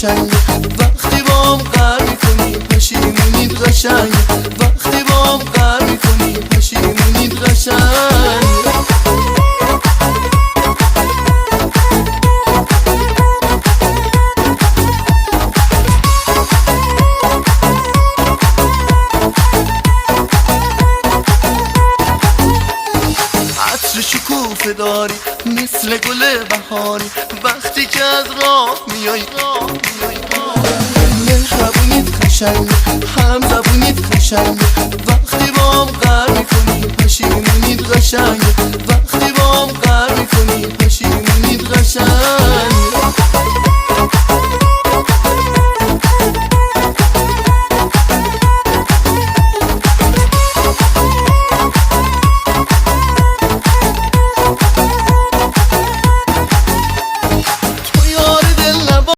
قشنگ وقتی بام قهر میکنی پشیمونید قشنگ وقتی بام قهر میکنی پشیمونید قشنگ عطر شکوفه داری مثل گل بهاری وقتی که از راه میای مهربونید قشنگ هم زبونید قشنگ وقتی بام قهر میکنی پشیمونید قشنگ وقتی بام قهر میکنی